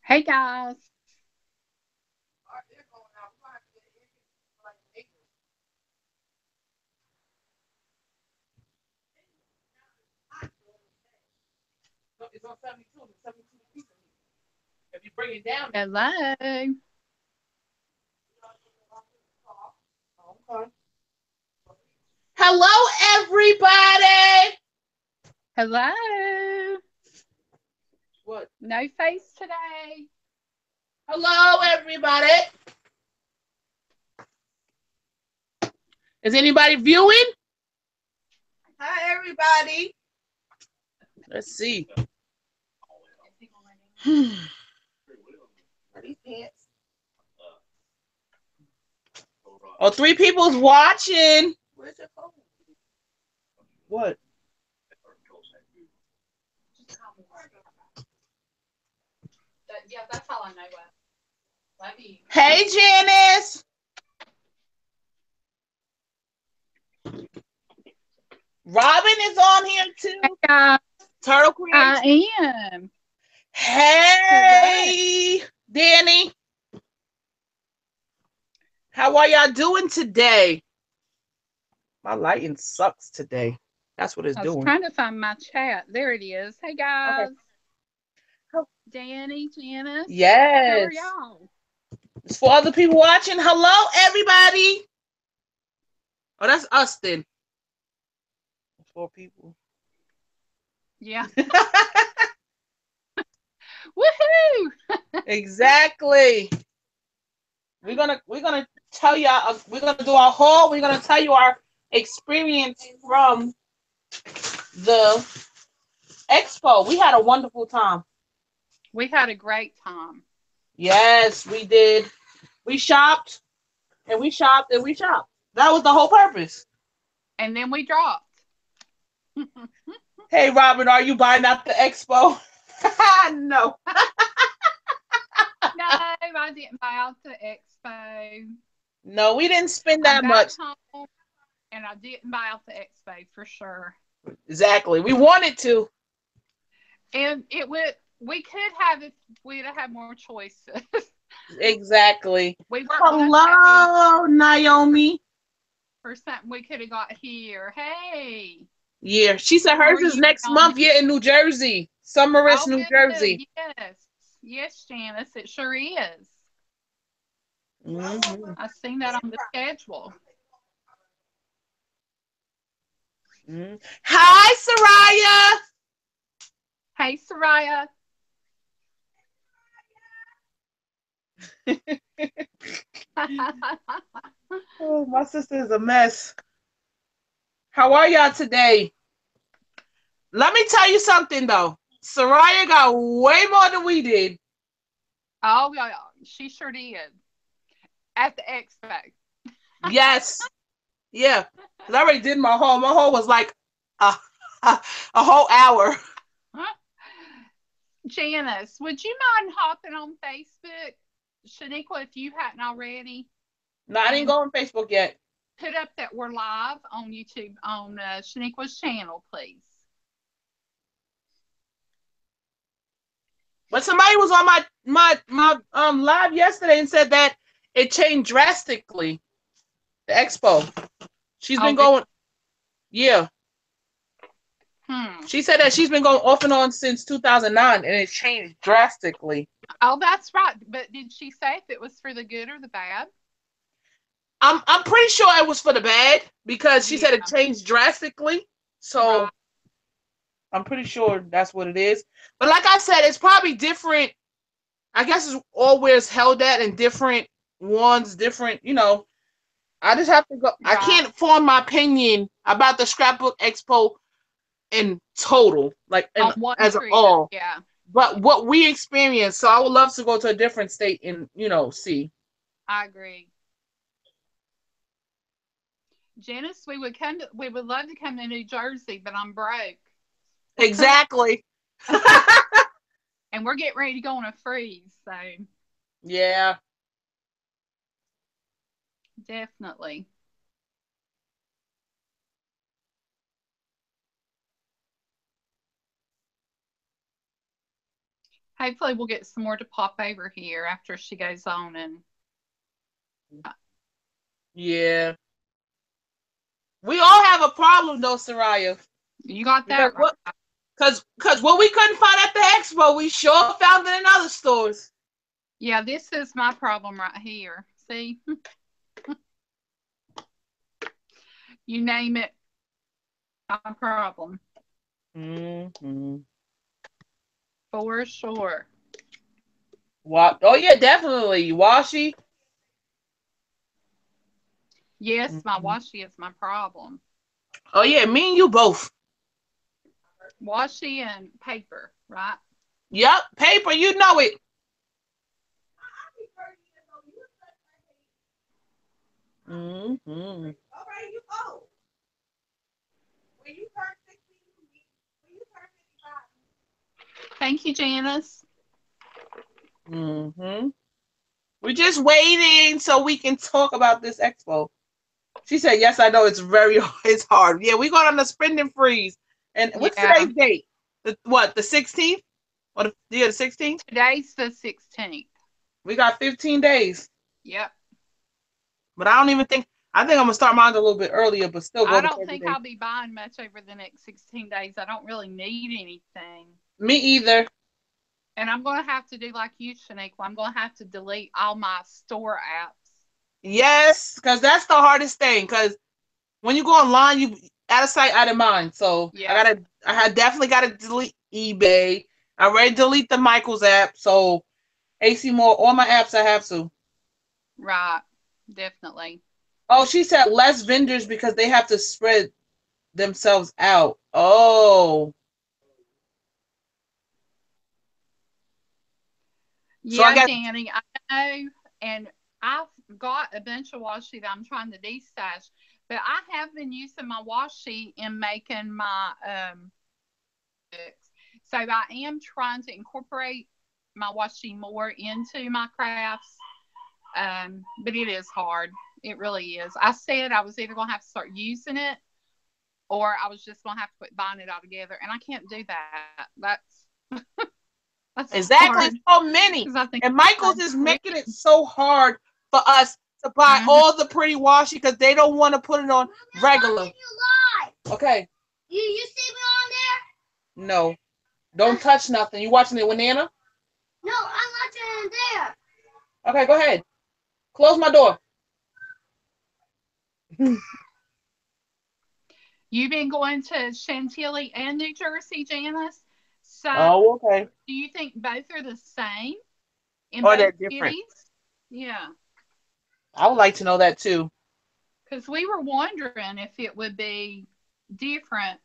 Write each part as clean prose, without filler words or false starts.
Hey guys. It's on 72. There's 72 pieces. If you bring it down, Hello. okay. Hello, everybody. Hello. What? No face today. Hello, everybody. Is anybody viewing? Hi, everybody. Let's see. Are these pants? Oh, three people's watching. Where's your phone? What? Yeah, that's all I know. Love you. Hey, Janice. Robin is on here too. Hey guys. Turtle Creation. I am. Hello. Hey, Danny. How are y'all doing today? My lighting sucks today. That's what it's I was doing. trying to find my chat. There it is. Hey Okay. guys. Danny, Janice. How are Yes. y'all? It's for other people watching. Hello, everybody. Oh, that's us then. Four people. Yeah. Woohoo! Exactly. We're gonna tell y'all. We're gonna do our haul. We're gonna tell you our experience from the expo. We had a wonderful time. We had a great time. Yes, we did. We shopped and we shopped and we shopped. That was the whole purpose. And then we dropped. Hey, Robin, are you buying out the expo? No. No, I didn't buy out the expo. No, we didn't spend I'm that back much. home and I didn't buy out the expo for sure. Exactly. We wanted to. And it would we could have if we'd have had more choices. Exactly. We weren't both happy Hello, Naomi. for something we could have got here. Hey, Yeah, she said how hers are is you, next month. Naomi? Yeah, in New Jersey, Summerish, Oh, New good. Jersey. Yes. Yes, Janice, it sure is. Mm-hmm. I've seen that on the schedule. Mm-hmm. Hi, Hey, Soraya. Soraya. Oh, my sister is a mess. How are y'all today? Let me tell you something though. Soraya got way more than we did. Oh, yeah, she sure did at the expo. Yes. Yeah. 'Cause I already did my haul. My haul was like a, a, a whole hour. Janice, would you mind hopping on Facebook, Shaniqua, if you hadn't already, No, I didn't and go on Facebook yet. put up that we're live on YouTube on Shaniqua's channel, please? But somebody was on my live yesterday and said that it changed drastically. The expo. She's Oh, been going. Yeah. hmm. She said that she's been going off and on since 2009, and it changed drastically. Oh, that's right. But did she say if it was for the good or the bad? I'm pretty sure it was for the bad because she said it Yeah, changed drastically. So right. I'm pretty sure that's what it is. But like I said, it's probably different. I guess it's all where it's held at and different ones, different, I just have to go. I Right. can't form my opinion about the Scrapbook Expo in total, like in On one as a trip. all. Yeah, But what we experienced, so I would love to go to a different state and see. I agree. Janice, we would love to come to New Jersey, but I'm broke. Exactly. And we're getting ready to go on a freeze, so Yeah. definitely. Hopefully we'll get some more to pop over here after she goes on. And Yeah. We all have a problem though, Soraya. you got Because that right. what we couldn't find at the expo, we sure found it in other stores. Yeah, this is my problem right here. See? You name it, my problem. Mm-hmm. For sure. Oh yeah, definitely. Washi. Yes, my Mm-hmm. washi is my problem. Oh yeah, me and you both. Washi and paper, right? Yep, paper, you know it. Mm-hmm. Thank you, Janice. Mm-hmm. We're just waiting so we can talk about this expo. She said, "Yes, I know it's hard. Yeah, we got on the sprint and freeze. And what's Yeah. today's date? The 16th? Or the 16th? Today's the 16th. We got 15 days. Yep. But I think I'm gonna start mine a little bit earlier, but still go I to don't 30 think days. I'll be buying much over the next 16 days. I don't really need anything. Me either. And I'm going to have to do like you, Shaniqua. I'm going to have to delete all my store apps. Yes, because that's the hardest thing. Because when you go online, you out of sight, out of mind. So Yep. I had definitely gotta delete eBay. I already delete the Michaels app. So AC More, all my apps I have to. Right. Definitely. Oh, she said less vendors because they have to spread themselves out. Oh, so I Yeah, guess Danny, I know. And I've got a bunch of washi that I'm trying to destash, but I have been using my washi in making my books. So I am trying to incorporate my washi more into my crafts. But it is hard. It really is. I said I was either going to have to start using it or I was just going to have to quit buying it altogether. And I can't do that. That's exactly hard so many. because I think And it's Michaels so is pretty. making it so hard for us to buy Mm-hmm. all the pretty washi because they don't want to put it on regular. Okay. You see me on there? No. Don't touch nothing. You watching it with Nana? No, I'm watching it there. Okay, go ahead. Close my door. You've been going to Chantilly and New Jersey, Janice. So Oh, okay. do you think both are the same in Or both they're different. cities? Yeah. I would like to know that too. Because we were wondering if it would be different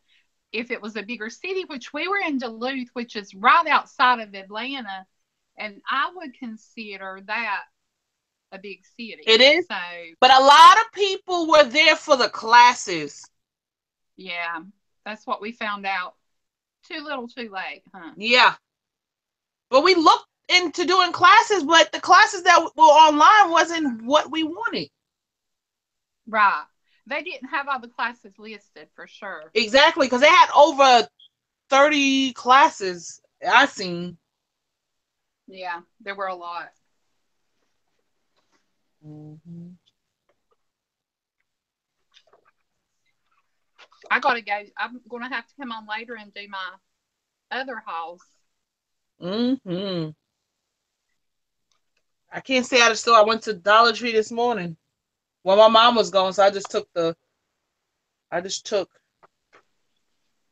if it was a bigger city, which we were in Duluth, which is right outside of Atlanta. And I would consider that a big city. It is. So, But a lot of people were there for the classes. yeah, that's what we found out. Too little, too late, huh? Yeah. But we looked into doing classes, but the classes that were online wasn't what we wanted. Right. They didn't have all the classes listed for sure. Exactly, because they had over 30 classes I seen. Yeah, there were a lot. Mm-hmm. I gotta go. I'm gonna have to come on later and do my other house. Mm-hmm. I can't stay out of the store. I went to Dollar Tree this morning. Well, my mom was going, so I just took the,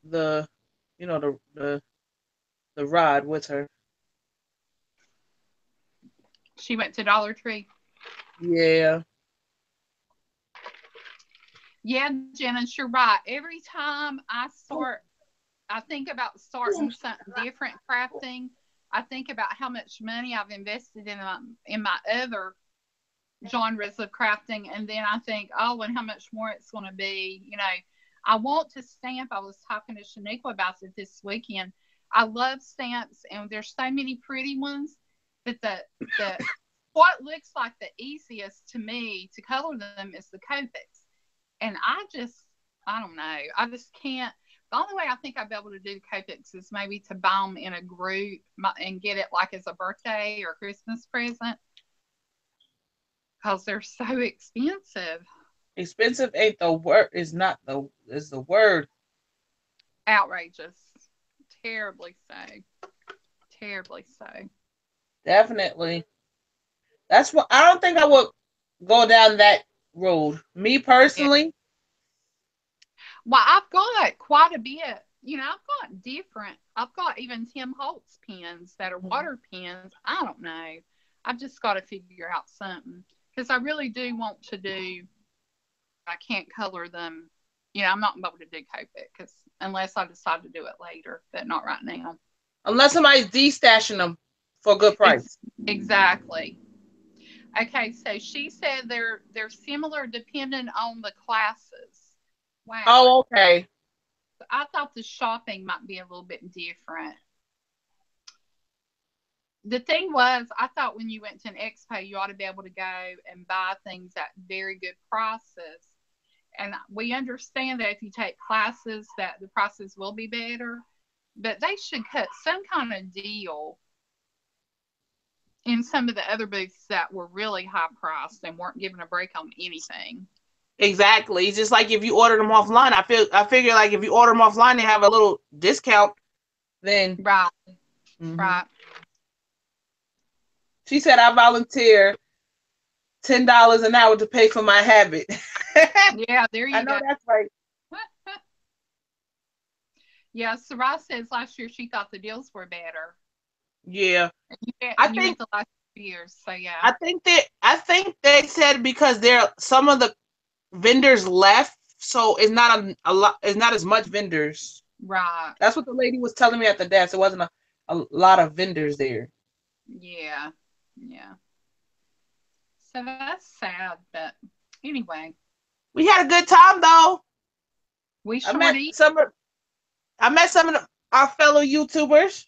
the rod with her. She went to Dollar Tree. Yeah. Yeah, Janice, you're right. Every time I think about starting something different crafting. I think about how much money I've invested in my other genres of crafting, and then I think, oh, and how much more it's going to be. I want to stamp. I was talking to Shaniqua about it this weekend. I love stamps, and there's so many pretty ones. But the what looks like the easiest to me to color them is the Copics, and I don't know. I just can't. The only way I think I'd be able to do Copics is maybe to buy them in a group and get it like as a birthday or Christmas present because they're so expensive. Expensive ain't the word. Is the word. Outrageous. Terribly so. Terribly so. Definitely. That's what I don't think I would go down that road. Me Yeah. personally. Well, I've got quite a bit. I've got even Tim Holtz pens that are water pens. I don't know. I've just got to figure out something because I really do want to do. I can't color them. I'm not able to do Copic because unless I decide to do it later, but not right now. Unless somebody's de-stashing them for a good price. Exactly. Okay, so she said they're similar depending on the classes. Wow. Oh, okay. I thought the shopping might be a little bit different. The thing was, I thought when you went to an expo, you ought to be able to go and buy things at very good prices. And we understand that if you take classes, that the prices will be better. But they should cut some kind of deal in some of the other booths that were really high priced and weren't giving a break on anything. Exactly. It's just like if you order them offline. I figure like if you order them offline, they have a little discount. Then Right. Mm-hmm. Right. She said I volunteer $10 an hour to pay for my habit. Yeah, there you go. I know that's right. Yeah, Sarai says last year she thought the deals were better. Yeah. I think went the last 2 years, so yeah. I think they said because some of the vendors left, so it's not a lot. It's not as much vendors. Right. That's what the lady was telling me at the desk. It wasn't a lot of vendors there. Yeah. Yeah. So that's sad, but anyway. We had a good time though. We sure did. I met some of our fellow YouTubers.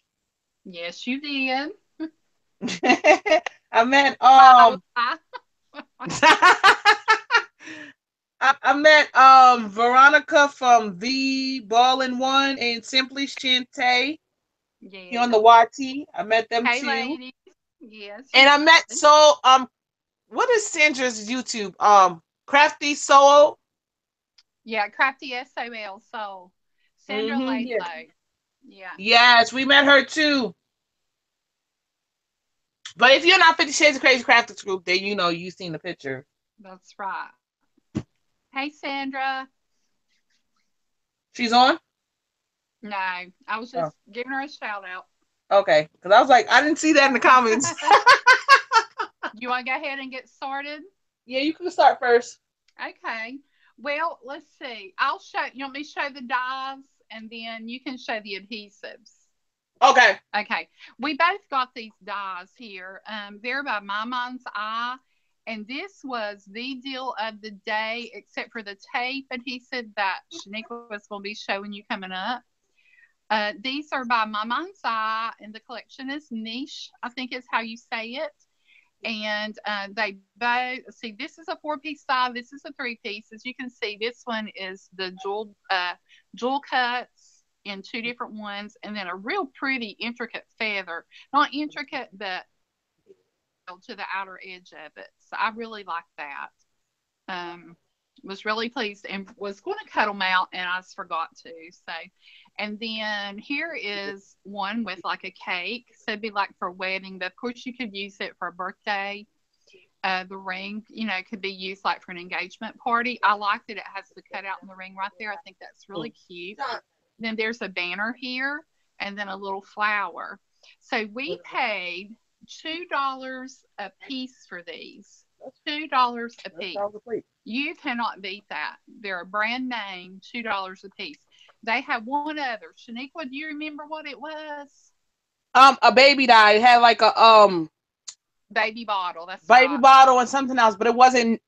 Yes, you did. I met I met Veronica from The Ball and One and Simply Shantae. Yeah. Here on the YT. I met them hey, too. Ladies. Yes. And I met what is Sandra's YouTube? Crafty Soul. Yeah, Crafty SOL Soul. Sandra Laidlow. Yeah. Yes, we met her too. But if you're not 50 Shades of Crazy Crafters group, then you've seen the picture. That's right. Hey, Sandra. She's on? No, I was just giving her a shout out. Okay, because I was like, I didn't see that in the comments. You want to go ahead and get started? Yeah, you can start first. Okay. Well, let's see. I'll show. You want me to show the dies, and then you can show the adhesives. Okay. Okay. We both got these dies here. They're by My Mind's Eye. And this was the deal of the day, except for the tape adhesive that Shaniqua was going to be showing you coming up. These are by My Mind's Eye, and the collection is Niche, I think is how you say it. And they both, see, this is a 4-piece die. This is a 3-piece. As you can see, this one is the jewel cuts in 2 different ones, and then a real pretty intricate feather. Not intricate, but to the outer edge of it. So I really like that. Was really pleased and was going to cut them out, and I just forgot to. So, and then here is one with like a cake. So it'd be like for a wedding, but of course you could use it for a birthday. The ring, could be used like for an engagement party. I like that it has the cutout in the ring right there. I think that's really cute. Then there's a banner here, and then a little flower. So we paid $2 a piece for these. $2 a piece. You cannot beat that. They're a brand name, $2 a piece. They have one other. Shaniqua, do you remember what it was? A baby die. It had like a baby bottle. That's baby bottle and something else, but it wasn't.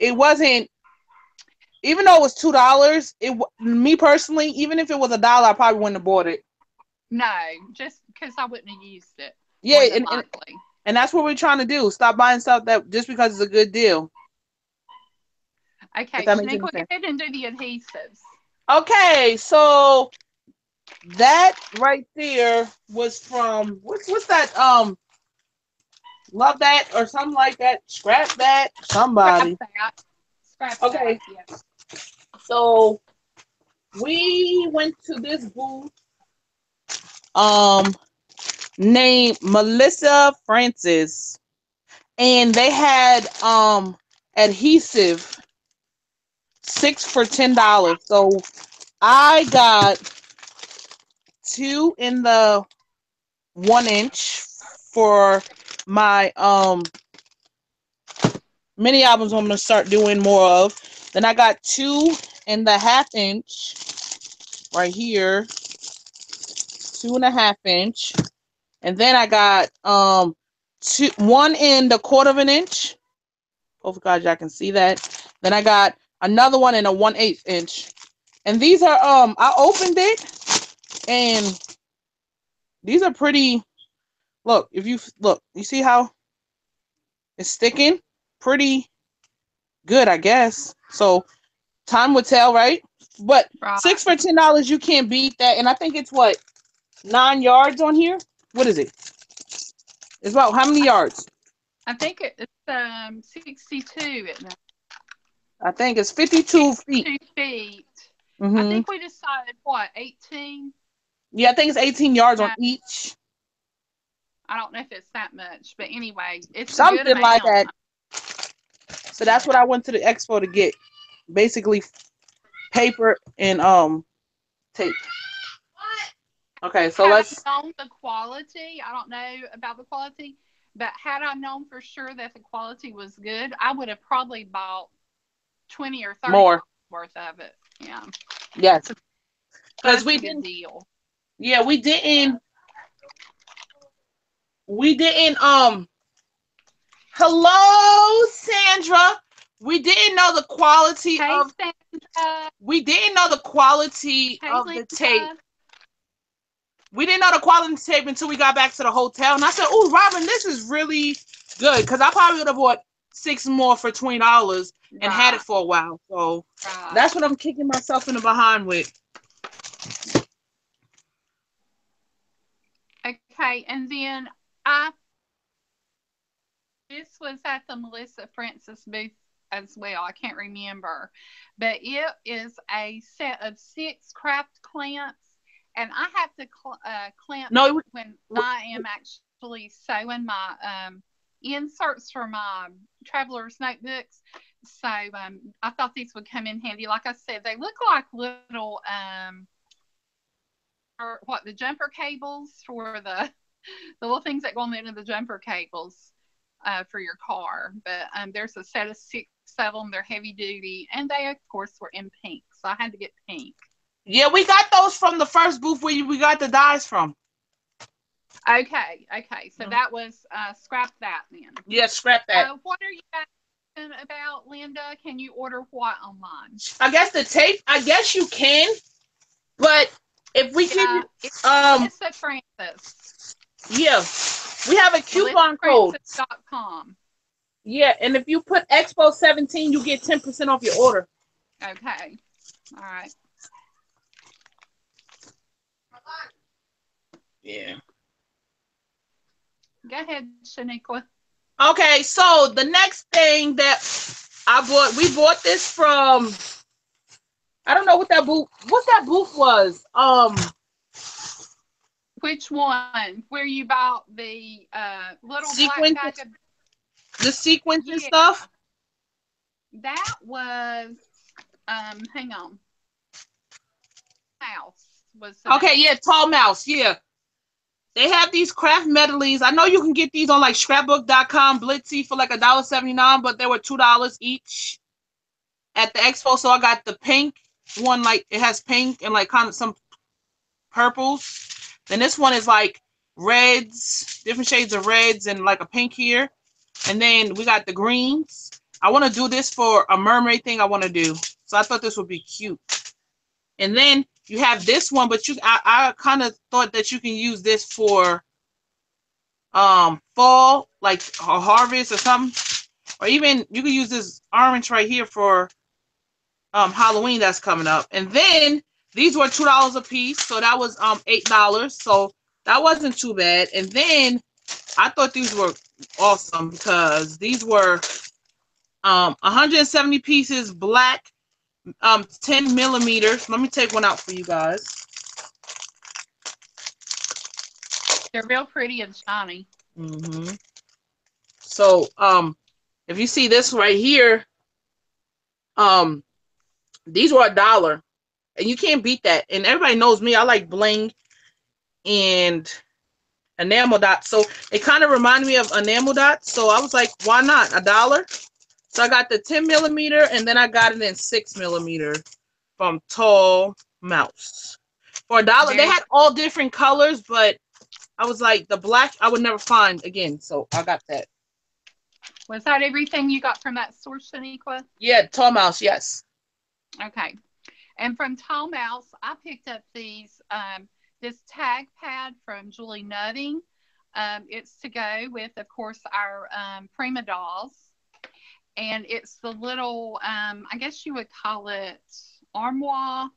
Even though it was $2, me personally, even if it was $1, I probably wouldn't have bought it. No, just because I wouldn't have used it. Yeah, and that's what we're trying to do. Stop buying stuff that just because it's a good deal. Okay, Shaniqua, go ahead and do the adhesives. Okay, so That right there was from what's that? Love that or something like that. Scrap that. Scrap Somebody. that. Scrap that. Okay, Yes. so we went to this booth um named Melissa Francis, and they had adhesive 6 for $10. So I got two in the 1 inch for my mini albums I'm gonna start doing more of. Then I got two in the 1/2 inch right here, 2.5 inch, and then I got one in the 1/4 inch. Hopefully, God, y'all can see that. Then I got another one in a 1/8 inch, and these are I opened it, and these are pretty. Look, if you look, you see how it's sticking, pretty good, I guess. So time would tell, right? But Right. 6 for $10, you can't beat that. And I think it's what, 9 yards on here. What is it? It's about how many yards? I think it's 62, isn't it? I think it's 52 feet. 62 feet. I Mm-hmm. think we decided what, 18? Yeah, I think it's 18 yards on No, each. I don't know if it's that much, but anyway, it's a good Something like amount. that. So that's what I Yeah. went to the expo to get. Basically paper and tape. Okay, so Had I let's known the quality, I don't know about the quality, but had I known for sure that the quality was good, I would have probably bought 20 or 30 more. worth of it. Yeah. Yes. So Because that's we a good didn't, deal. yeah, we didn't hello, Sandra. We didn't know the quality Hey, of Sandra. we didn't know the quality Hey, of the tape. Linda. We didn't know the quality of the tape until we got back to the hotel. And I said, "Oh, Robin, this is really good." Because I probably would have bought six more for $20 and had it Right, for a while. So right. that's what I'm kicking myself in the behind with. Okay, and then I this was at the Melissa Francis booth as well. I can't remember, but it is a set of six craft clamps, and I have to clamp No, when I am actually sewing my inserts for my traveler's notebooks. So I thought these would come in handy. Like I said, they look like little or what the jumper cables for the little things that go on the end of the jumper cables for your car. But there's a set of six of them. They're heavy duty, and they of course were in pink, so I had to get pink. yeah, we got those from the first booth where we got the dyes from. Okay, okay. So Mm. that was scrap that then. Yeah, scrap that. What are you asking about, Linda? Can you order what online? I guess the tape. I guess you can, but if we give you Yeah, it's um Melissa Francis. yeah, we have a coupon code. MelissaFrancis.com. Yeah, and if you put Expo 17, you get 10% off your order. Okay. All right. Yeah. Go ahead, Shaniqua. Okay, so the next thing that we bought this from. I don't know what that booth was. Which one? Where you bought the little black Sequence, bag of? the sequence and Yeah, stuff. that was. Hang on. House was the Okay, name. yeah, Tall Mouse. Yeah, they have these craft medleys. I know you can get these on like Scrapbook.com, Blitsy for like $1.79, but they were $2 each at the expo. So I got the pink one, like it has pink and like kind of some purples. Then this one is like reds, different shades of reds and like a pink here. And then we got the greens. I want to do this for a mermaid thing I want to do. So I thought this would be cute. And then you have this one, but I kind of thought that you can use this for fall, like a harvest or something. Or even you can use this orange right here for Halloween that's coming up. And then These were $2 a piece, so that was $8. So that wasn't too bad. And then I thought these were awesome because these were 170 pieces black, 10 millimeters. Let me take one out for you guys. They're real pretty and shiny. Mm-hmm. So if you see this right here, these were $1, and you can't beat that. And everybody knows me. I like bling and enamel dots. So it kind of reminded me of enamel dots. So I was like, why not? $1. So I got the 10 millimeter, and then I got it in 6 millimeter from Tall Mouse for $1. They had all different colors, but I was like, the black I would never find again. So I got that. Was that everything you got from that store, Shaniqua? Yeah, Tall Mouse, yes. Okay. And from Tall Mouse, I picked up these this tag pad from Julie Nutting. It's to go with, of course, our Prima dolls. And it's the little, I guess you would call it armoire.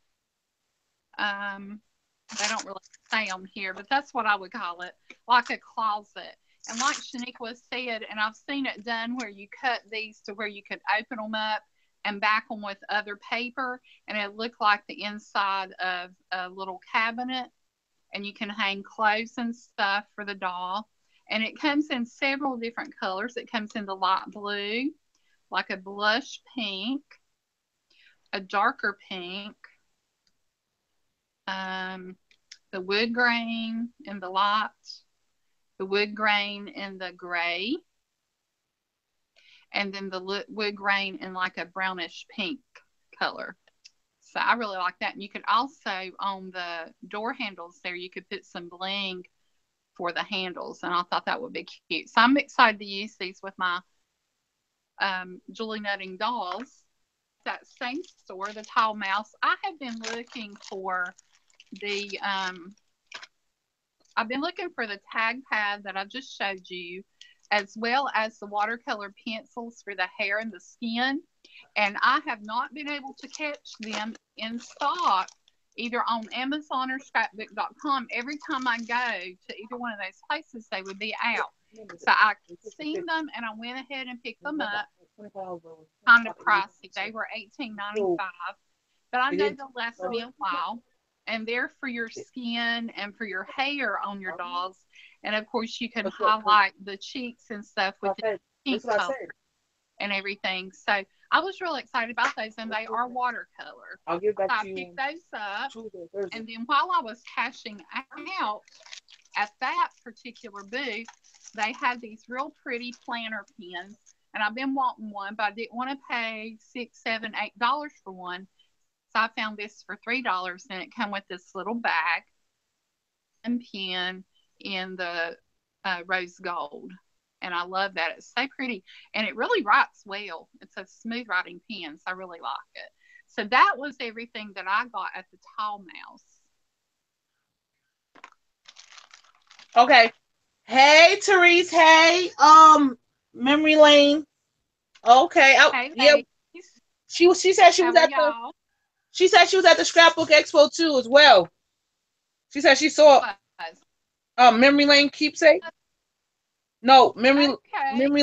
They don't really say them here, but that's what I would call it, like a closet. And like Shaniqua said, and I've seen it done where you cut these to where you could open them up and back them with other paper, and it looked like the inside of a little cabinet, and you can hang clothes and stuff for the doll. And it comes in several different colors. It comes in the light blue, like a blush pink, a darker pink, the wood grain in the light, the wood grain in the gray, and then the wood grain in like a brownish pink color. So I really like that. And you could also, on the door handles there, you could put some bling for the handles. And I thought that would be cute. So I'm excited to use these with my Julie Nutting dolls. That same store, the Tall Mouse. I have been looking for the tag pad that I just showed you, as well as the watercolor pencils for the hair and the skin. And I have not been able to catch them in stock either on Amazon or Scrapbook.com. Every time I go to either one of those places, they would be out. So I seen them and I went ahead and picked them up. Kind of pricey. They were $18.95, but I know they'll last me a while. And they're for your skin and for your hair on your dolls. And of course, you can highlight the cheeks and stuff with the pink color and everything. So I was really excited about those, and they are watercolor. I'll give that so I picked those up, and then while I was cashing out at that particular booth, they had these real pretty planner pens, and I've been wanting one, but I didn't want to pay $6, $7, $8 for one. So I found this for $3, and it came with this little bag and pen in the rose gold. And I love that. It's so pretty. And it really writes well. It's a smooth writing pen, so I really like it. So that was everything that I got at the Tall Mouse. Okay. Hey, Therese. Hey, Memory Lane. Okay. Hey, yeah. She said she was at y'all? She said she was at the Scrapbook Expo too as well. She said she saw Memory Lane Keepsake. No, Memory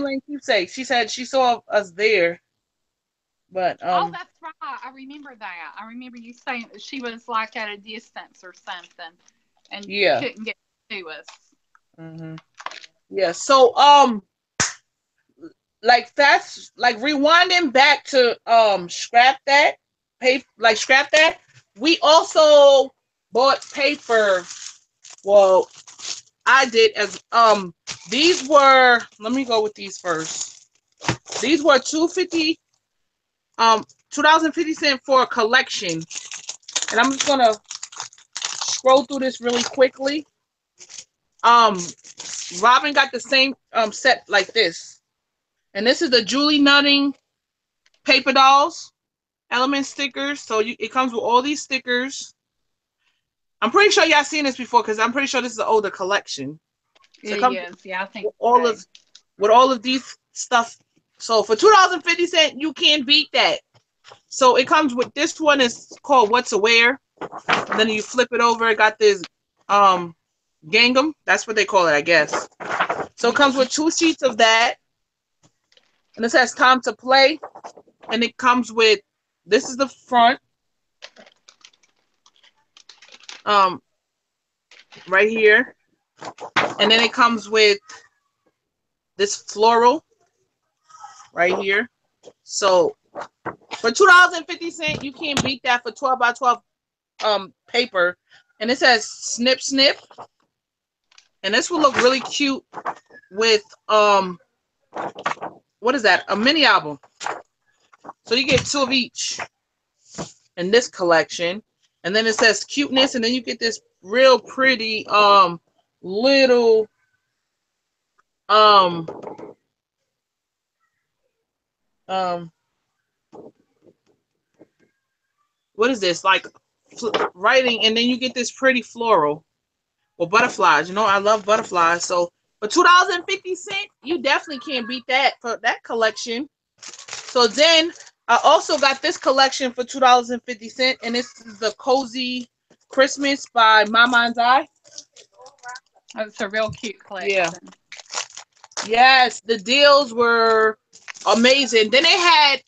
Lane Keepsake. She said she saw us there. But oh, that's right. I remember that. I remember you saying that she was like at a distance or something, and couldn't get to us. Mm-hmm. Yeah. So like that's like rewinding back to Scrap That. We also bought paper. Well, I did as these were, let me go with these first. These were $2.50 for a collection. And I'm just gonna scroll through this really quickly. Robin got the same set like this. And this is the Julie Nutting paper dolls. Element stickers. So it comes with all these stickers. I'm pretty sure y'all seen this before because I'm pretty sure this is an older collection. So it is, yeah, I think with all of these stuff. So for $2.50, you can't beat that. So it comes with this one is called What to Wear. And then you flip it over. It got this gingham. That's what they call it, I guess. So it comes with 2 sheets of that. And it says time to play. And it comes with, this is the front. Right here. And then it comes with this floral right here. So for $2.50, you can't beat that for 12 by 12 paper. And it says snip snip. And this will look really cute with what is that? A mini album. So you get 2 of each in this collection. And then it says cuteness, and then you get this real pretty little what is this? Like writing, and then you get this pretty floral or butterflies. You know, I love butterflies. So for $2.50, you definitely can't beat that for that collection. So then I also got this collection for $2.50, and this is the Cozy Christmas by My Mind's Eye. It's a real cute collection. Yeah. Yes, the deals were amazing. Then they had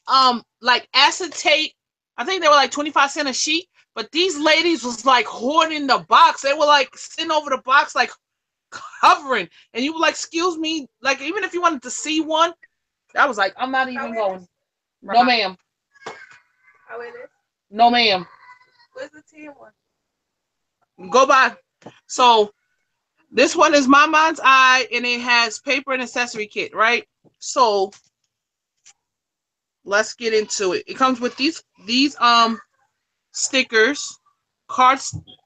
like acetate. I think they were like 25 cents a sheet. But these ladies was like hoarding the box. They were like sitting over the box, like covering. And you were like, excuse me, like even if you wanted to see one, I was like, I'm not even going. Right. No, ma'am. How it is? No, ma'am. Where's the tan one? Go by. So this one is My Mind's Eye, and it has paper and accessory kit, right? So let's get into it. It comes with these stickers,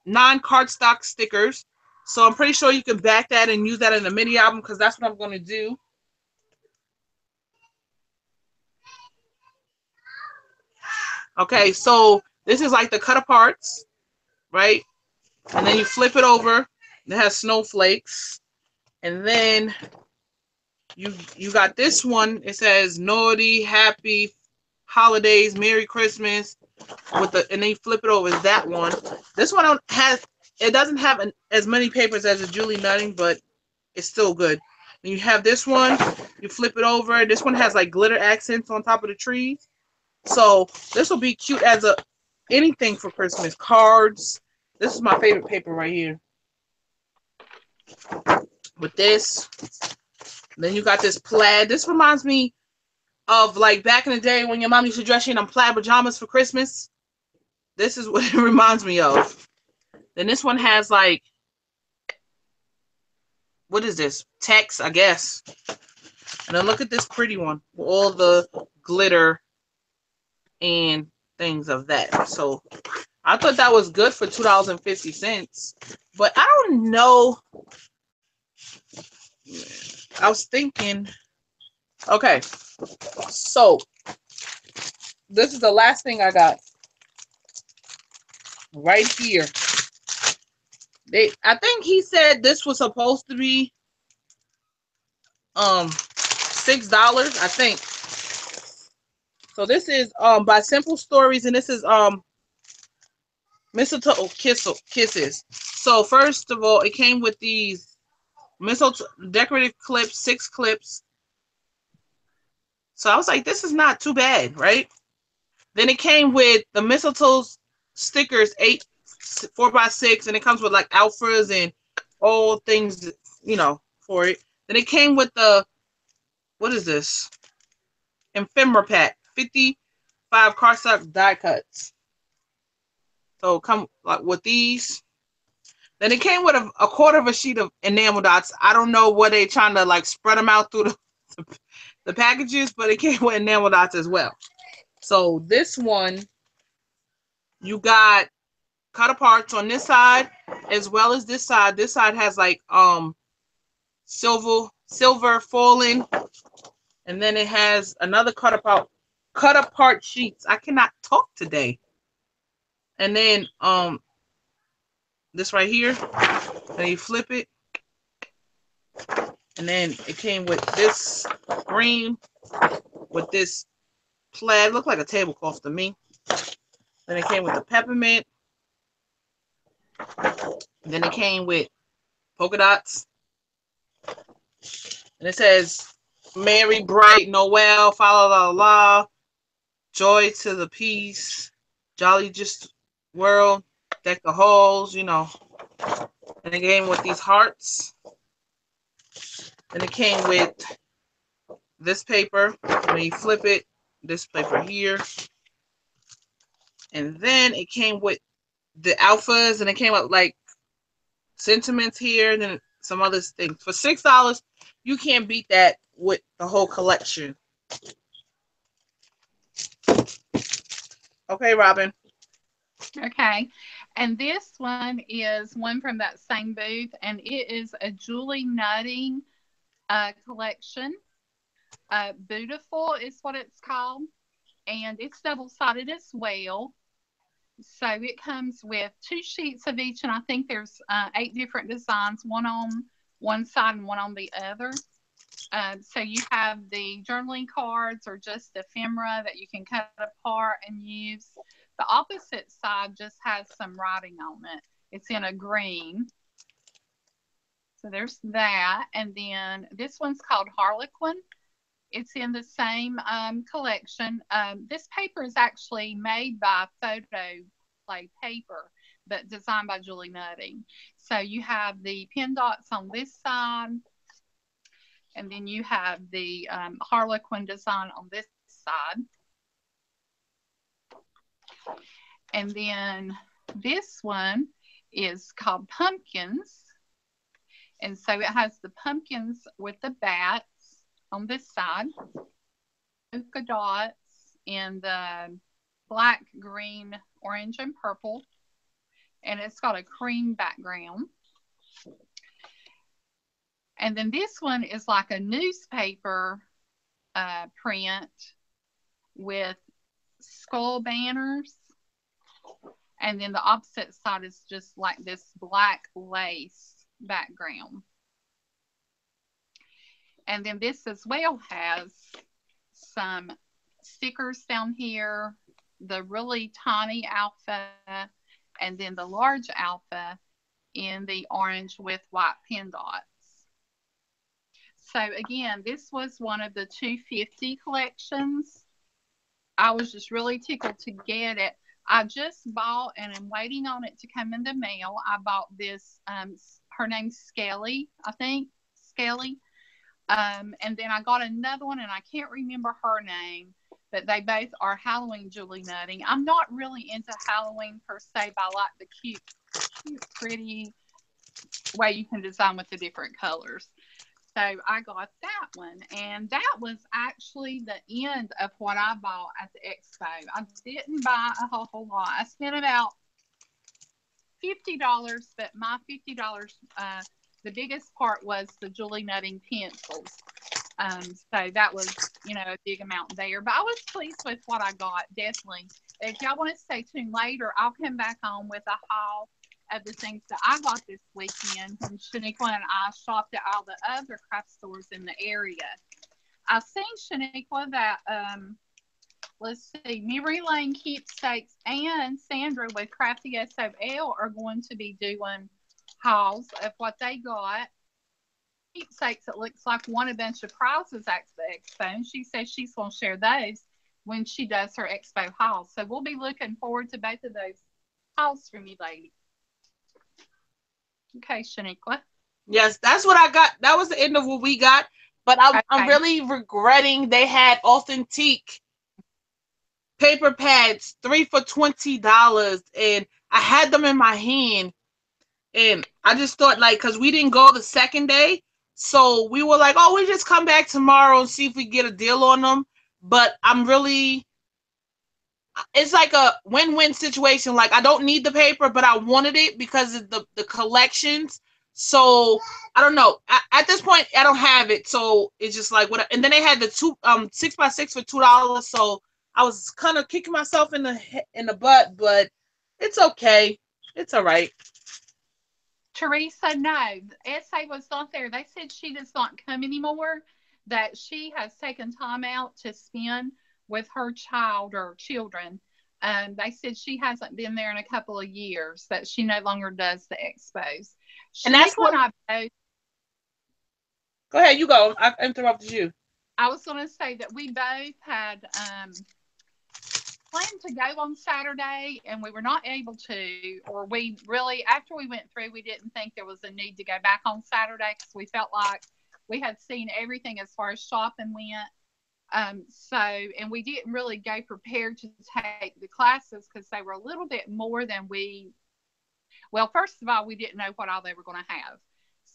non-cardstock stickers. So I'm pretty sure you can back that and use that in a mini album, because that's what I'm going to do. Okay, so this is like the cut aparts, right? And then you flip it over. It has snowflakes. And then you got this one. It says naughty, happy holidays, Merry Christmas. And then you flip it over, is that one. This one doesn't have as many papers as a Julie Nutting, but it's still good. And you have this one, you flip it over. This one has like glitter accents on top of the trees. So this will be cute as anything for Christmas. Cards. This is my favorite paper right here. With this. Then you got this plaid. This reminds me of like back in the day when your mom used to dress you in plaid pajamas for Christmas. This is what it reminds me of. Then this one has like, what is this? Text, I guess. And then look at this pretty one with all the glitter and things of that. So I thought that was good for $2.50. But I don't know. I was thinking, okay, so this is the last thing I got right here. I think he said this was supposed to be $6, I think. So this is by Simple Stories, and this is mistletoe kisses. So first of all, it came with these mistletoe decorative clips, 6 clips. So I was like, this is not too bad, right? Then it came with the mistletoe stickers, 4x6, and it comes with like alphas and all things, you know, for it. Then it came with the, what is this? Ephemera pack, 55 cardstock die cuts. So come like with these. Then it came with a quarter of a sheet of enamel dots. I don't know what they trying to like spread them out through the packages, but it came with enamel dots as well. So this one, you got cut aparts on this side as well as this side. This side has like silver falling, and then it has another cut apart sheets. I cannot talk today. And then this right here, and you flip it, and then it came with this green with this plaid. Looked like a tablecloth to me. Then it came with the peppermint, Then it came with polka dots. And it says Mary Bright, Noel, Fa La La, Joy to the Peace, Jolly Just World, Deck the Halls, you know. And it came with these hearts. And it came with this paper. When you flip it, this paper here. And then it came with the alphas, and it came with like sentiments here, and then some other things. For $6, you can't beat that with the whole collection. Okay, Robin. Okay. And this one is one from that same booth, and it is a Julie Nutting collection. Beautiful is what it's called, and it's double-sided as well. So it comes with 2 sheets of each, and I think there's 8 different designs, one on one side and one on the other. So you have the journaling cards or just ephemera that you can cut apart and use. The opposite side just has some writing on it. It's in a green. So there's that. And then this one's called Harlequin. It's in the same collection. This paper is actually made by Photo Play Paper, but designed by Julie Nutting. So you have the pin dots on this side, and then you have the Harlequin design on this side. And then this one is called Pumpkins. And so it has the pumpkins with the bats on this side, polka dots in the black, green, orange, and purple. And it's got a cream background. And then this one is like a newspaper print with skull banners. And then the opposite side is just like this black lace background. And then this as well has some stickers down here, the really tiny alpha, and then the large alpha in the orange with white pin dots. So again, this was one of the 250 collections. I was just really tickled to get it. I just bought, and I'm waiting on it to come in the mail. I bought this, her name's Skelly, I think, Skelly. And then I got another one, and I can't remember her name, but they both are Halloween Julie Nutting. I'm not really into Halloween per se, but I like the cute, pretty way you can design with the different colors. So I got that one, and that was actually the end of what I bought at the Expo. I didn't buy a whole lot. I spent about $50, but my $50, the biggest part was the Julie Nutting pencils. So that was, a big amount there. But I was pleased with what I got, definitely. If y'all want to stay tuned later, I'll come back on with a haul of the things that I got this weekend when Shaniqua and I shopped at all the other craft stores in the area. I've seen, Shaniqua, that, let's see, Memory Lane Keepsakes and Sandra with Crafty SOL are going to be doing hauls of what they got. Keepsakes, it looks like, won a bunch of prizes at the Expo, and she says she's going to share those when she does her Expo haul. So we'll be looking forward to both of those hauls from you ladies. Okay, Shaniqua. Yes, that's what I got. That was the end of what we got. But I'm really regretting they had authentic paper pads, 3 for $20, and I had them in my hand, and I just thought, like, because we didn't go the second day, so we were like, oh, we just come back tomorrow and see if we get a deal on them. But it's like a win-win situation. Like, I don't need the paper, but I wanted it because of the collections. So I don't know. At this point, I don't have it, so it's just like what. And then they had the 6x6 for $2. So I was kind of kicking myself in the butt, but it's okay. It's all right. Teresa, no, SA was not there. They said she does not come anymore, that she has taken time out to spend with her child or children They said she hasn't been there in a couple of years, that she no longer does the expos. And that's Shaniqua what. and I both, Go ahead, you go. I interrupted you. I was going to say that we both had planned to go on Saturday and we were not able to, or we really, after we went through, we didn't think there was a need to go back on Saturday because we felt like we had seen everything as far as shopping went. And we didn't really go prepared to take the classes because they were a little bit more than well, first of all, we didn't know what all they were going to have.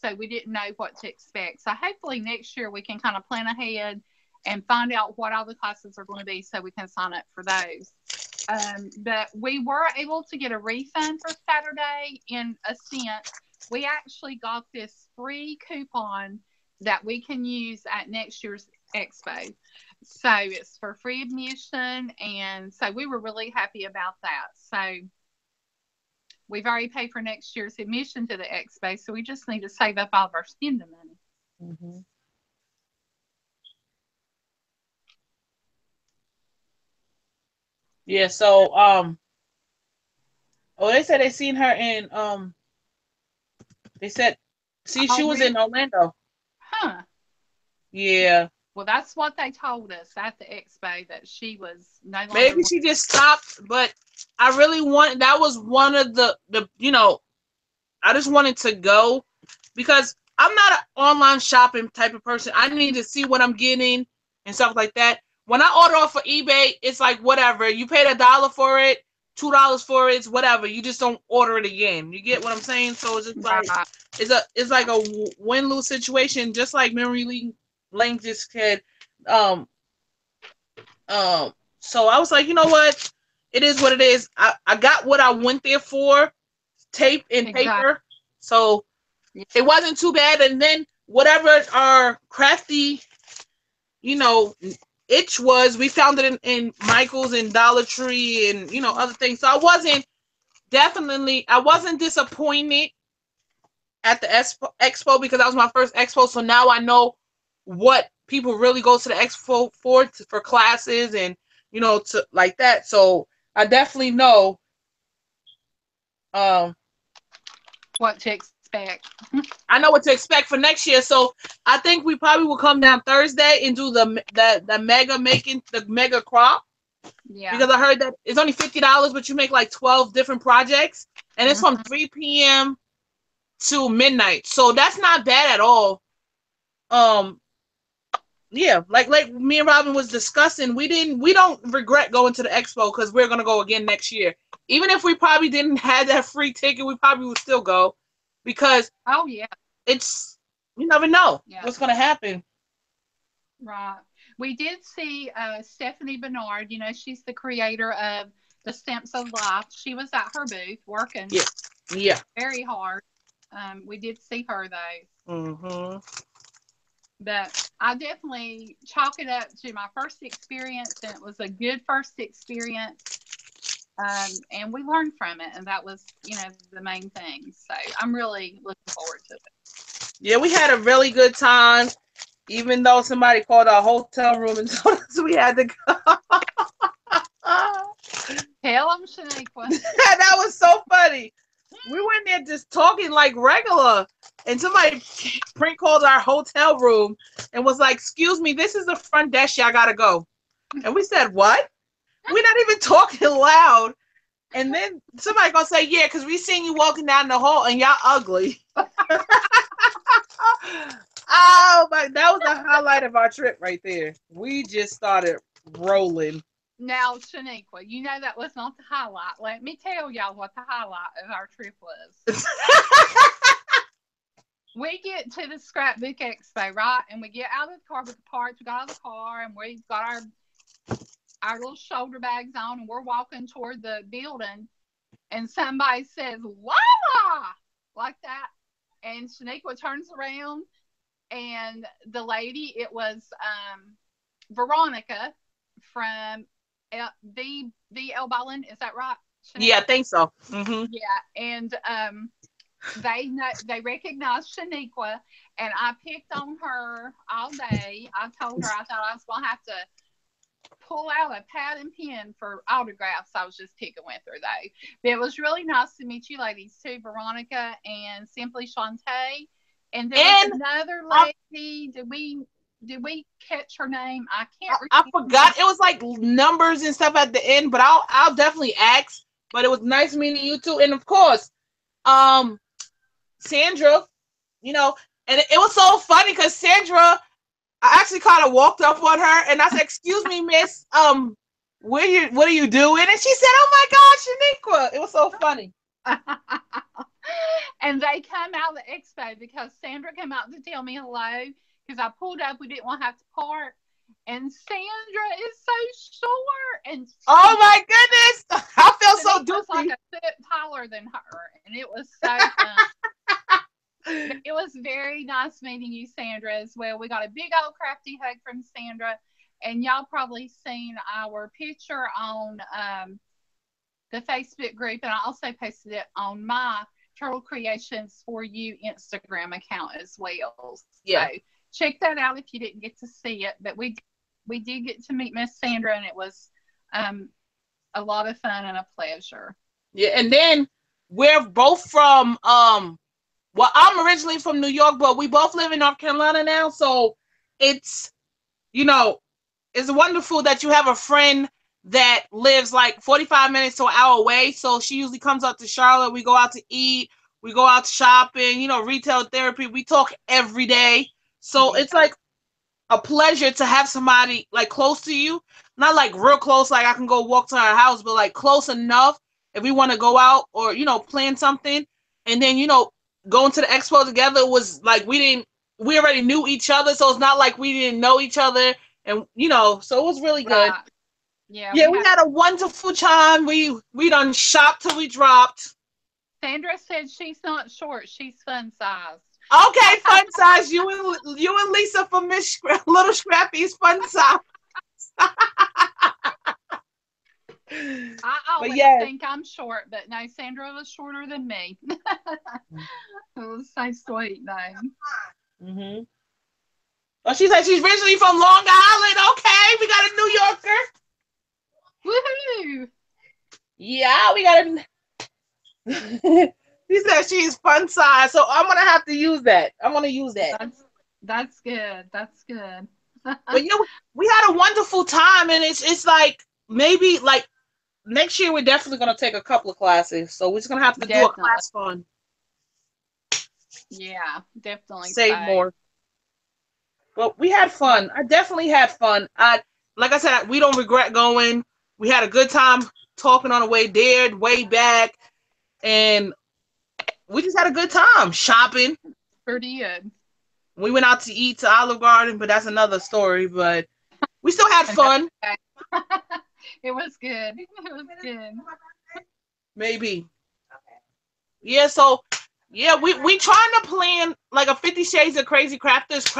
So we didn't know what to expect. So hopefully next year we can kind of plan ahead and find out what all the classes are going to be so we can sign up for those. But we were able to get a refund for Saturday in a sense. We actually got this free coupon that we can use at next year's expo. So it's for free admission. And so we were really happy about that. So we've already paid for next year's admission to the expo. So we just need to save up all of our spending money. Mm-hmm. Yeah, so they said they seen her in they said see she was in Orlando. Huh. Yeah. Well, that's what they told us at the expo, that she was no longer. Maybe she just stopped, but I really that was one of the I just wanted to go because I'm not an online shopping type of person. I need to see what I'm getting and stuff like that. When I order off of eBay, it's like whatever. You paid $1 for it, $2 for it, it's whatever. You just don't order it again. You get what I'm saying? So it's just like it's like a win-lose situation, just like Memory Lane just said. So I was like, you know what? It is what it is. I got what I went there for, tape and paper. Exactly. So it wasn't too bad. And then whatever our crafty, itch was, we found it in Michael's and Dollar Tree and, other things. So I wasn't disappointed at the expo because that was my first expo. So now I know what people really go to the expo for classes and, to like that. So I definitely know what to expect. I know what to expect for next year. So I think we probably will come down Thursday and do the mega crop. Yeah. Because I heard that it's only $50, but you make like 12 different projects, and it's from 3 p.m. to midnight. So that's not bad at all. Yeah, like me and Robin was discussing, we don't regret going to the expo because we're gonna go again next year. Even if we probably didn't have that free ticket, we probably would still go because it's you never know what's gonna happen. Right. We did see Stephanie Bernard. She's the creator of the Stamps of Life. She was at her booth working. Yeah. Very hard. We did see her though. Mm-hmm. But I definitely chalk it up to my first experience, and it was a good first experience. And we learned from it, and that was, the main thing. So I'm really looking forward to it. Yeah, we had a really good time, even though somebody called our hotel room and told us we had to go. Tell them, Shaniqua. That was so funny. We went there just talking like regular, and somebody prank called our hotel room and was like, "Excuse me, this is the front desk. Y'all gotta go." And we said, "What?" We're not even talking loud. And then somebody gonna say, "Yeah, because we seen you walking down the hall and y'all ugly." Oh my! That was the highlight of our trip right there. We just started rolling. Now, Shaniqua, that was not the highlight. Let me tell y'all what the highlight of our trip was. We get to the Scrapbook Expo, right? And we get out of the car with the parts. We got out of the car and we've got our little shoulder bags on, and we're walking toward the building. And somebody says, "Lala!" like that. And Shaniqua turns around, and the lady, it was Veronica from the El Ballin, is that right, Shaniqua? Yeah, I think so. Mm-hmm. Yeah, and they recognized Shaniqua, and I picked on her all day. I told her I thought I was gonna have to pull out a pad and pen for autographs. I was just picking with her though. But it was really nice to meet you ladies too, Veronica and Simply Shantae. And there was And another lady. Did we catch her name? I can't I remember. forgot it was like numbers and stuff at the end, but I'll definitely ask. But it was nice meeting you too, and of course, Sandra, you know, and it was so funny because Sandra, I actually kind of walked up on her and I said, "Excuse me, Miss, what are you doing?" And she said, "Oh my gosh, Shaniqua!" It was so funny. And they come out of the expo because Sandra came out to tell me hello because I pulled up. We didn't want to have to park. And Sandra is so short. And Oh my goodness, I felt so was like doofy. a foot taller than her. And it was so fun. It was very nice meeting you, Sandra, as well. We got a big old crafty hug from Sandra. And y'all probably seen our picture on the Facebook group. And I also posted it on my Turtle Creations for You Instagram account as well. So Yeah, check that out if you didn't get to see it. But we did get to meet Miss Sandra, and it was a lot of fun and a pleasure. yeah, and then we're both from well, I'm originally from New York, but we both live in North Carolina now, so it's you know it's wonderful that you have a friend that lives like 45 minutes to an hour away. So she usually comes up to Charlotte. We go out to eat. We go out shopping, retail therapy. We talk every day. So Yeah. it's like a pleasure to have somebody like close to you. Not like real close, like I can go walk to her house, but like close enough if we want to go out or, plan something. And then, going to the expo together was like we already knew each other. So it's not like we didn't know each other. And, so it was really good. Right. Yeah, Yeah, we had a wonderful time. We done shopped till we dropped. Sandra said she's not short, she's fun sized. Okay, fun size. You and Lisa from Miss Little Scrappy's fun size. I But always yes. think I'm short, but no, Sandra was shorter than me. It was so sweet, though. Mm-hmm. Oh, she said she's originally from Long Island. Okay, we got a New Yorker. Woohoo! Yeah, we got a. She said she's fun size, so I'm gonna have to use that. I'm gonna use that. That's good. That's good. But we had a wonderful time, and it's like maybe like next year we're definitely gonna take a couple of classes, so we're just gonna have to do a Definitely. class fund. Yeah, definitely. Save So. more. But we had fun. I definitely had fun. Like I said, we don't regret going. We had a good time talking on the way there, way back, and we just had a good time shopping. Pretty good. We went out to eat to Olive Garden, but that's another story. But we still had fun. It was good. It was good. Maybe. Yeah. So yeah, we trying to plan like a 50 Shades of Crazy Crafters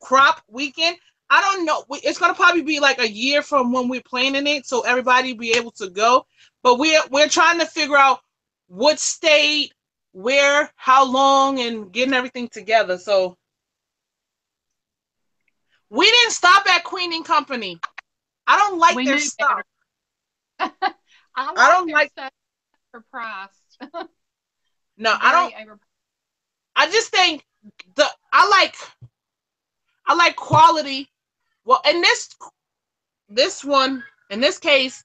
crop weekend. I don't know. It's gonna probably be like a year from when we're planning it, so everybody be able to go. But we're trying to figure out what state, where, how long, and getting everything together. So we didn't stop at Queen and Company. I don't like their stuff. I don't their like stuff overpriced. No, I don't. I just think I like quality. Well, in this one, in this case,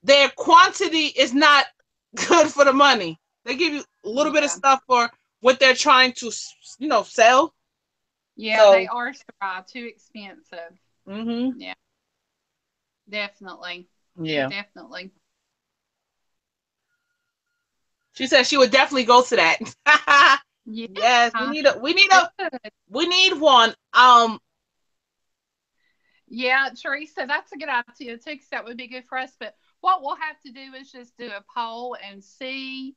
their quantity is not good for the money. They give you a little bit of stuff for what they're trying to, sell. Yeah, so, they are too expensive. Mm-hmm. Yeah, definitely. Yeah, definitely. She said she would definitely go to that. Yeah. Yes, we need one. Yeah, Teresa, that's a good idea too, because that would be good for us. But what we'll have to do is just do a poll and see,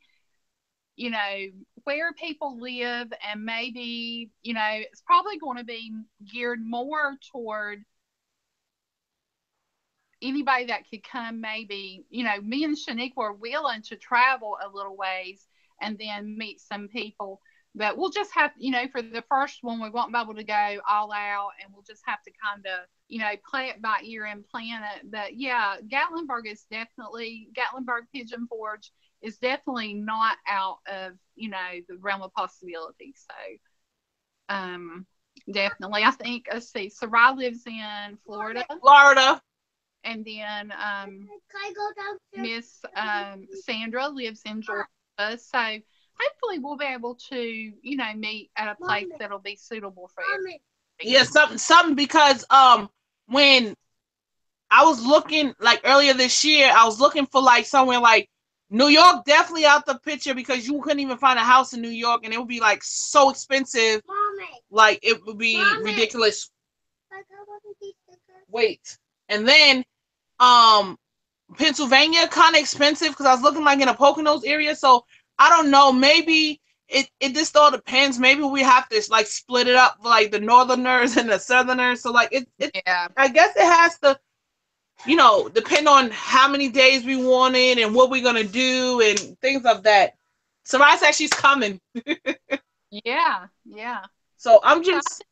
where people live, and maybe, it's probably going to be geared more toward anybody that could come. Maybe, me and Shaniqua are willing to travel a little ways and then meet some people. But we'll just have, for the first one, we won't be able to go all out, and we'll just have to kind of play it by ear and plan it. But yeah, Gatlinburg Pigeon Forge is definitely not out of, the realm of possibility. So, definitely, I think, let's see, Sarai lives in Florida. Florida. And then Miss Sandra lives in Georgia. So hopefully we'll be able to, meet at a place that'll be suitable for everybody. Yeah, something because when I was looking like earlier this year, I was looking for like somewhere like New York, definitely out the picture because you couldn't even find a house in New York and it would be like so expensive. Like it would be ridiculous. Wait. And then Pennsylvania kind of expensive because I was looking like in a Poconos area. So I don't know, maybe it just all depends. Maybe we have to like split it up like the northerners and the southerners. So like it yeah. I guess it has to, depend on how many days we want it and what we're gonna do and things of that. Sarai said she's coming. Yeah. So I'm So just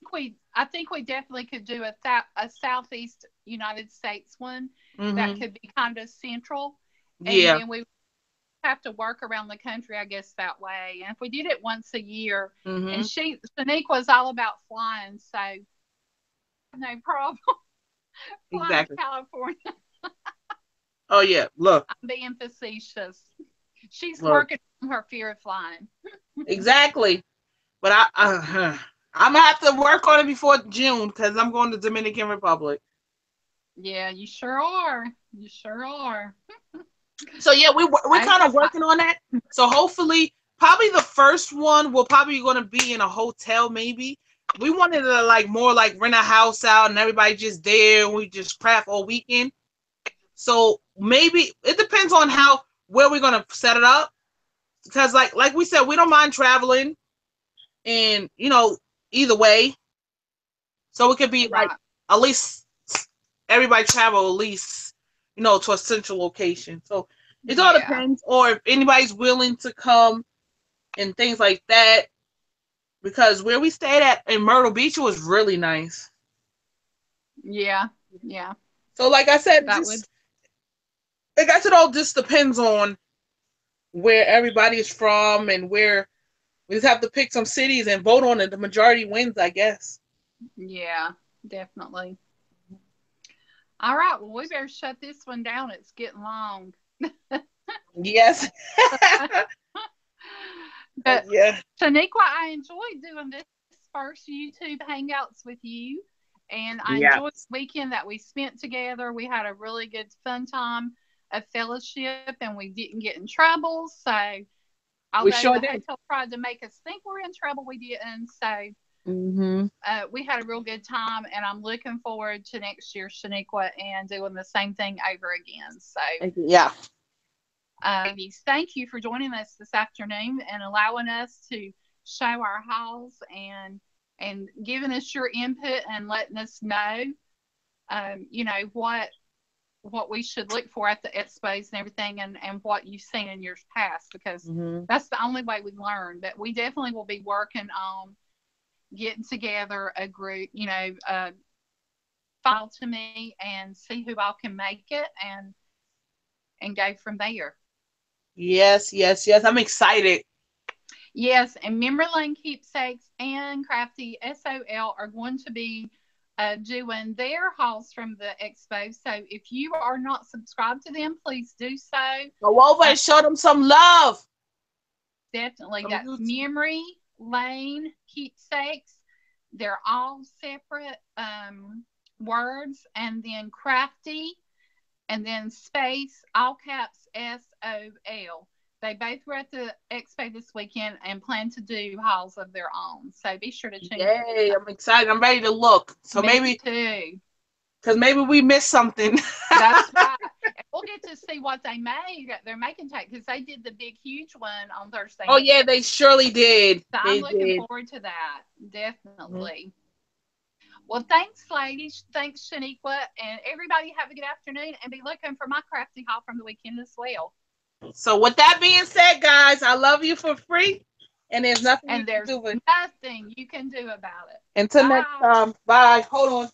I think we definitely could do a Southeast United States one that could be kind of central, and yeah. then we have to work around the country, I guess, that way. And if we did it once a year, and Shanique was all about flying, so no problem. Flying Exactly. to California. Oh yeah, look. I'm being facetious. She's Look. working on her fear of flying. Exactly. But I'm gonna have to work on it before June because I'm going to Dominican Republic. Yeah, you sure are. You sure are. So yeah, we're kind of working on that. So hopefully, probably the first one will probably going to be in a hotel. Maybe we wanted to like more like rent a house out and everybody just there and we just craft all weekend. So maybe it depends on where we're gonna set it up. Because like we said, we don't mind traveling, and either way. So it could be like at least everybody travel at least to a central location. So it all depends, or if anybody's willing to come and things like that. Because where we stayed at in Myrtle Beach was really nice. Yeah. So like I said, I guess it all just depends on where everybody is from and where we just have to pick some cities and vote on it. The majority wins, I guess. Yeah, definitely. All right, well, we better shut this one down. It's getting long. Yes. But yeah. Shaniqua, I enjoyed doing this first YouTube Hangouts with you. And I enjoyed the weekend that we spent together. We had a really good fun time of fellowship and we didn't get in trouble. So although the hotel tried to make us think we're in trouble, we didn't. So we had a real good time, and I'm looking forward to next year, Shaniqua, and doing the same thing over again. So yeah. Ladies, thank you for joining us this afternoon and allowing us to show our hauls and giving us your input and letting us know, what we should look for at the expos and everything, and what you've seen in years past, because that's the only way we learn. But we definitely will be working on getting together a group, file to me and see who all can make it and go from there. Yes. I'm excited. Yes, and Memory Lane Keepsakes and Crafty SOL are going to be doing their hauls from the expo. So if you are not subscribed to them, please do so. Go over and show them some love. Definitely. That's Memory Lane Keepsakes. They're all separate words, and then Crafty, and then space, all caps, SOL. They both were at the expo this weekend and plan to do hauls of their own. So be sure to tune in. Yay, I'm excited. I'm ready to look. So Me too. Because maybe we missed something. That's right. We'll get to see what they made at their making tape, because they did the big, huge one on Thursday. Oh, yeah, they surely did. So I'm looking forward to that. Definitely. Well, thanks, ladies. Thanks, Shaniqua. And everybody have a good afternoon, and be looking for my crafty haul from the weekend as well. So with that being said, guys, I love you for free, and there's nothing nothing you can do about it. Until next time. Bye. Hold on.